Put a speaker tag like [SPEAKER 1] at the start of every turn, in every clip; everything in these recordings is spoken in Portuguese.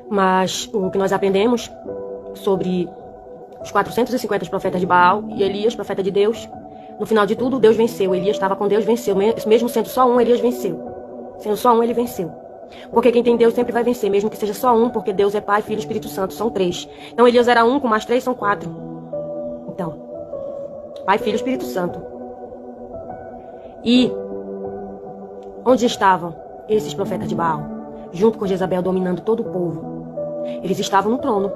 [SPEAKER 1] Mas o que nós aprendemos sobre os 450 profetas de Baal e Elias, profeta de Deus, no final de tudo, Deus venceu. Elias estava com Deus, venceu. Mesmo sendo só um, Elias venceu. Sendo só um, ele venceu. Porque quem tem Deus sempre vai vencer, mesmo que seja só um, porque Deus é Pai, Filho e Espírito Santo, são 3. Então Elias era 1, com mais 3 são 4. Então, Pai, Filho e Espírito Santo. E onde estavam esses profetas de Baal? Junto com Jezabel, dominando todo o povo. Eles estavam no trono.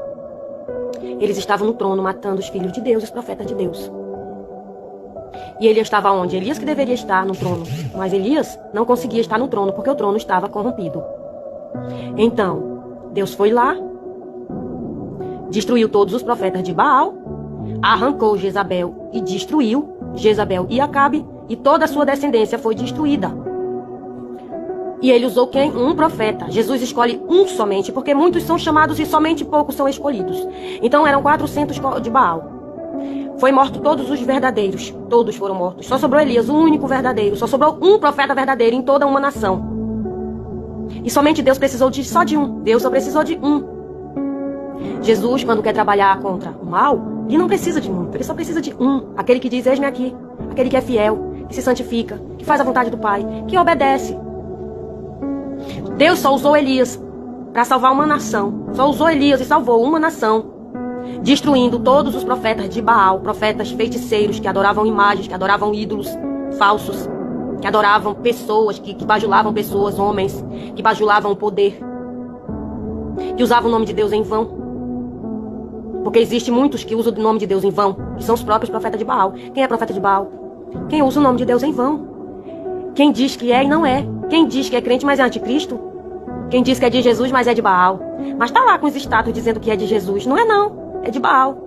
[SPEAKER 1] Eles estavam no trono, matando os filhos de Deus, os profetas de Deus. E Elias estava onde? Elias que deveria estar no trono. Mas Elias não conseguia estar no trono, porque o trono estava corrompido. Então, Deus foi lá, destruiu todos os profetas de Baal, arrancou Jezabel e destruiu Jezabel e Acabe, e toda a sua descendência foi destruída. E ele usou quem? Um profeta. Jesus escolhe um somente, porque muitos são chamados e somente poucos são escolhidos. Então eram 400 de Baal. Foi morto todos os verdadeiros. Todos foram mortos. Só sobrou Elias, o único verdadeiro. Só sobrou um profeta verdadeiro em toda uma nação. E somente Deus precisou só de um. Deus só precisou de um. Jesus, quando quer trabalhar contra o mal, ele não precisa de muito. Ele só precisa de um. Aquele que diz, eis-me aqui. Aquele que é fiel, que se santifica, que faz a vontade do Pai, que obedece. Deus só usou Elias para salvar uma nação. Só usou Elias e salvou uma nação, destruindo todos os profetas de Baal, profetas feiticeiros que adoravam imagens, que adoravam ídolos falsos, que adoravam pessoas, que bajulavam pessoas, homens, que bajulavam o poder, que usavam o nome de Deus em vão. Porque existe muitos que usam o nome de Deus em vão, que são os próprios profetas de Baal. Quem é profeta de Baal? Quem usa o nome de Deus em vão. Quem diz que é e não é. Quem diz que é crente, mas é anticristo. Quem diz que é de Jesus, mas é de Baal. Mas está lá com os status dizendo que é de Jesus. Não é não, é de Baal.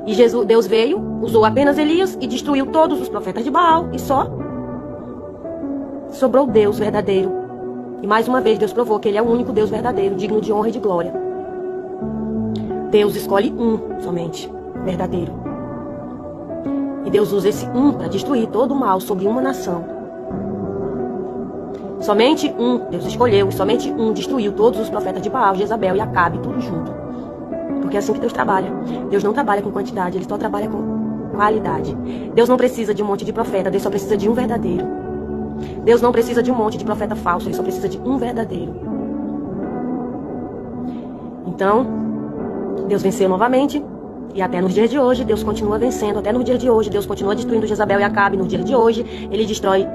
[SPEAKER 1] E Deus veio, usou apenas Elias e destruiu todos os profetas de Baal. E só sobrou Deus verdadeiro. E mais uma vez Deus provou que Ele é o único Deus verdadeiro, digno de honra e de glória. Deus escolhe um somente, verdadeiro. E Deus usa esse um para destruir todo o mal sobre uma nação. Somente um Deus escolheu, e somente um destruiu todos os profetas de Baal, Jezabel e Acabe, tudo junto. Porque é assim que Deus trabalha. Deus não trabalha com quantidade, Ele só trabalha com qualidade. Deus não precisa de um monte de profeta, Deus só precisa de um verdadeiro. Deus não precisa de um monte de profeta falso, Ele só precisa de um verdadeiro. Então, Deus venceu novamente. E até nos dias de hoje, Deus continua vencendo. Até nos dias de hoje, Deus continua destruindo Jezabel e Acabe. Nos dias de hoje, Ele destrói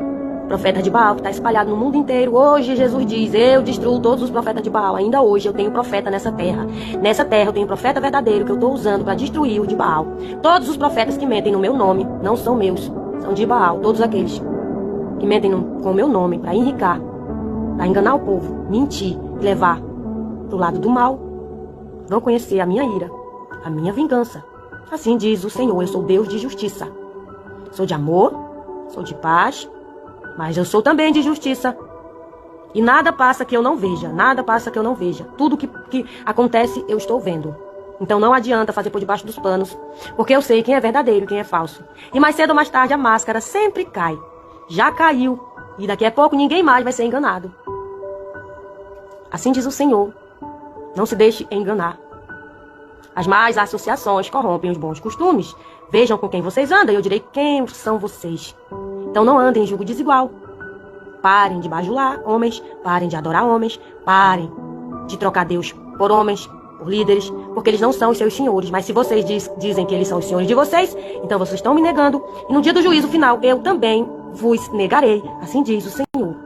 [SPEAKER 1] profetas de Baal, que está espalhado no mundo inteiro. Hoje, Jesus diz, eu destruo todos os profetas de Baal. Ainda hoje, eu tenho profeta nessa terra. Nessa terra, eu tenho profeta verdadeiro que eu estou usando para destruir o de Baal. Todos os profetas que mentem no meu nome não são meus, são de Baal. Todos aqueles que mentem com o meu nome para enricar, para enganar o povo, mentir e levar para o lado do mal, vão conhecer a minha ira, a minha vingança. Assim diz o Senhor, eu sou Deus de justiça. Sou de amor, sou de paz, mas eu sou também de justiça. E nada passa que eu não veja, nada passa que eu não veja. Tudo que acontece, eu estou vendo. Então não adianta fazer por debaixo dos panos, porque eu sei quem é verdadeiro e quem é falso. E mais cedo ou mais tarde a máscara sempre cai. Já caiu. E daqui a pouco ninguém mais vai ser enganado. Assim diz o Senhor. Não se deixe enganar. As más associações corrompem os bons costumes. Vejam com quem vocês andam e eu direi quem são vocês. Então não andem em julgo desigual. Parem de bajular homens, parem de adorar homens, parem de trocar Deus por homens, por líderes, porque eles não são os seus senhores. Mas se vocês dizem que eles são os senhores de vocês, então vocês estão me negando. E no dia do juízo final eu também vos negarei. Assim diz o Senhor.